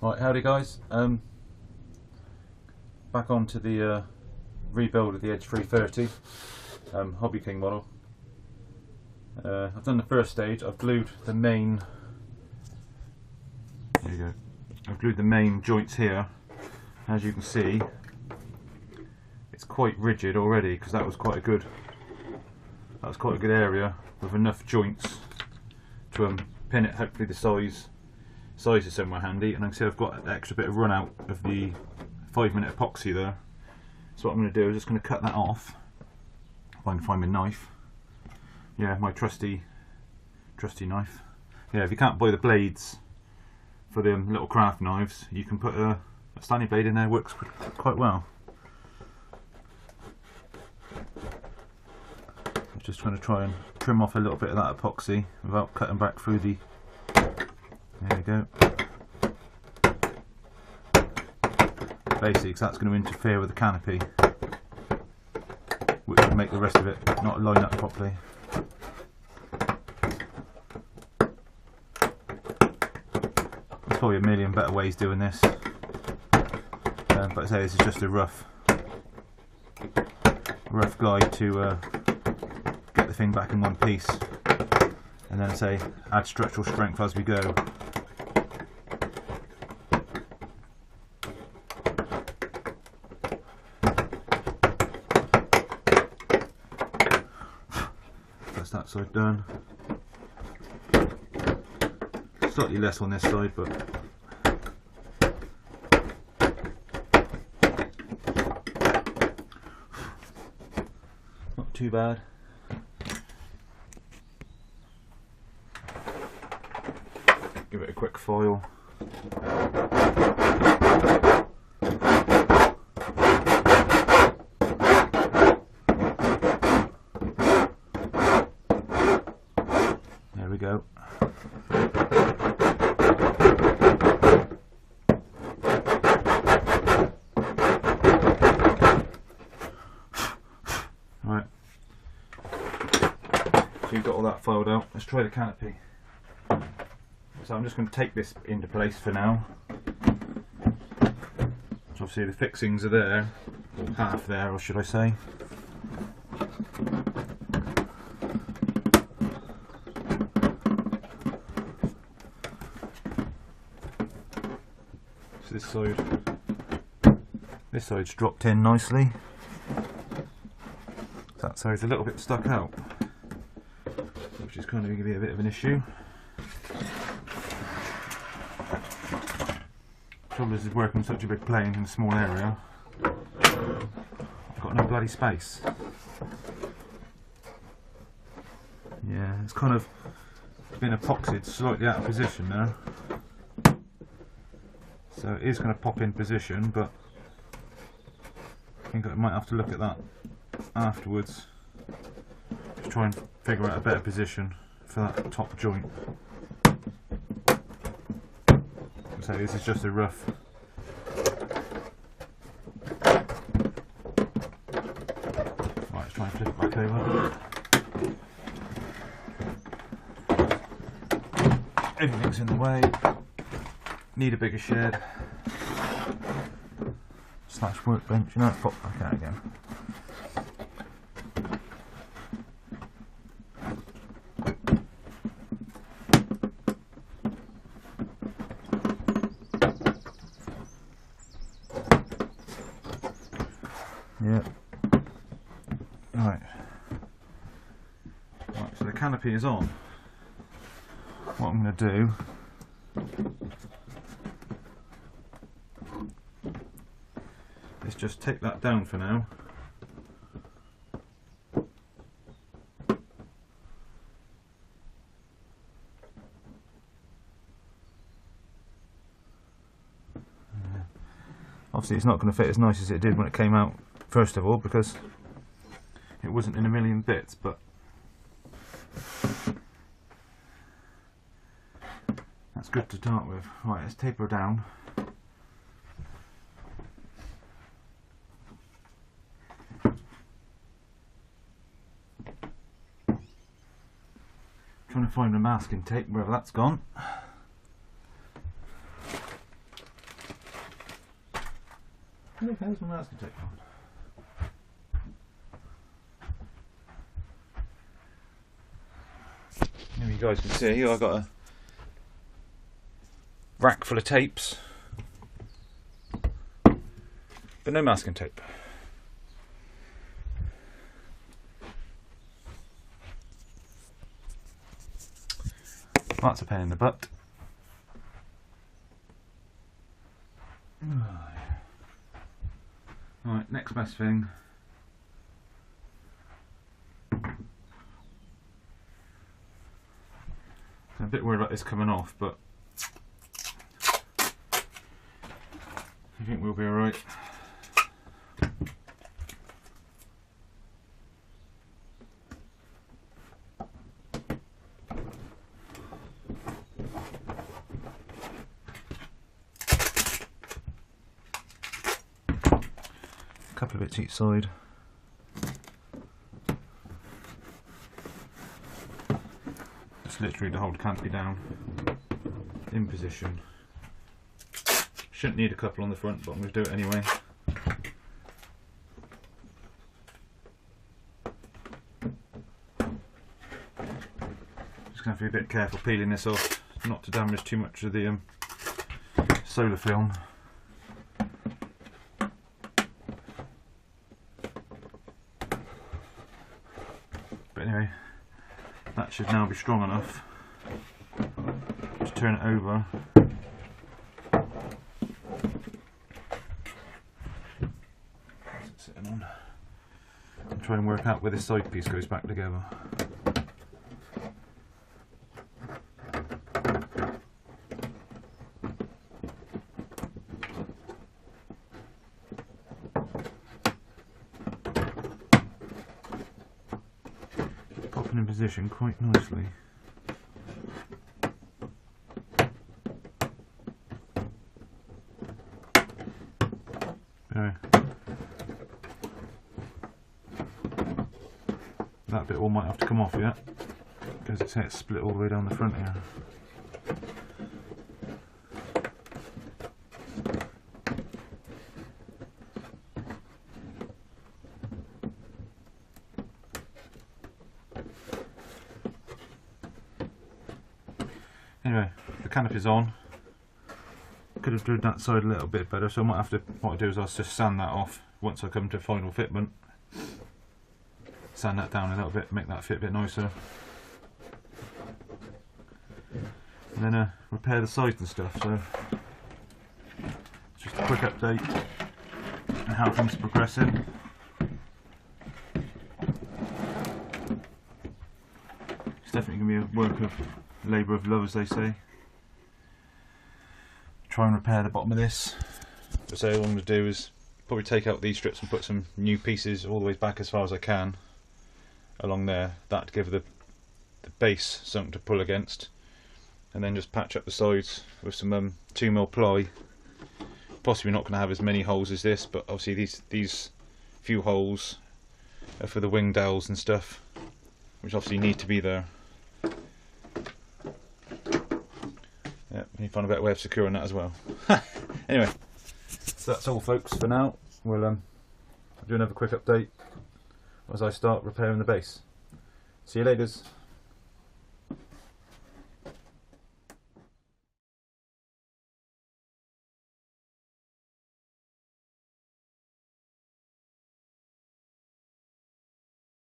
Right, howdy guys. Back onto the rebuild of the Edge 330 Hobby King model. I've done the first stage. I've glued the main. There you go. I've glued the main joints here. As you can see, it's quite rigid already because that was quite a good. That was quite a good area with enough joints to pin it. Hopefully the size is somewhere handy, and I can see I've got an extra bit of run out of the 5-minute epoxy there. So what I'm going to do is just going to cut that off. If I can find my knife. Yeah, my trusty knife. Yeah, if you can't buy the blades for the little craft knives, you can put a Stanley blade in there. Works quite well. I'm just trying to trim off a little bit of that epoxy without cutting back through the. There we go. Basically, because that's going to interfere with the canopy, which will make the rest of it not line up properly. There's probably a million better ways doing this, but I say this is just a rough guide to get the thing back in one piece, and then I say add structural strength as we go. That's that side done. Slightly less on this side, but not too bad. Give it a quick foil. There we go. Right. So you've got all that filed out. Let's try the canopy. So I'm just going to take this into place for now. So obviously the fixings are there, or half there, or should I say. So this side's dropped in nicely. That side's a little bit stuck out, which is kind of going to be a bit of an issue. Trouble is working on such a big plane in a small area. I've got no bloody space. Yeah, it's kind of been epoxied slightly out of position now. So it is going to pop in position, but I think I might have to look at that afterwards. Just try and figure out a better position for that top joint. So this is just a rough. Right, let's try and flip it back over. Everything's in the way. Need a bigger shed. Slash workbench. You know, it's popped back out again. Yeah. Right. Right, so the canopy is on. What I'm going to do is just take that down for now. Obviously it's not going to fit as nice as it did when it came out, first of all, because it wasn't in a million bits, but that's good to start with. Right, let's taper down. Trying to find the masking tape, wherever that's gone. Look, how's my masking tape on? Here you guys can see, I've got a rack full of tapes, but no masking tape. That's a pain in the butt. Right, next best thing. I'm a bit worried about this coming off, but I think we'll be alright. A couple of bits each side. Just literally to hold the canopy down in position. Shouldn't need a couple on the front, but I'm going to do it anyway. Just going to have to be a bit careful peeling this off, not to damage too much of the solar film. But anyway, that should now be strong enough. Just turn it over. What's it sitting on? And try and work out where this side piece goes back together. In position quite nicely. Anyway, that bit all might have to come off yet, because it's split all the way down the front here. Anyway, the canopy's on. Could have done that side a little bit better, so I might have to, what I do is I'll just sand that off once I come to final fitment. Sand that down a little bit, make that fit a bit nicer. And then repair the sides and stuff, so just a quick update on how things are progressing. It's definitely going to be a work of labour of love, as they say. Try and repair the bottom of this. So all I'm going to do is probably take out these strips and put some new pieces all the way back as far as I can along there. That to give the base something to pull against, and then just patch up the sides with some 2mm ply. Possibly not going to have as many holes as this, but obviously these few holes are for the wing dowels and stuff, which obviously need to be there. Yeah, we need to find a better way of securing that as well. Anyway, so that's all, folks, for now. We'll do another quick update as I start repairing the base. See you later.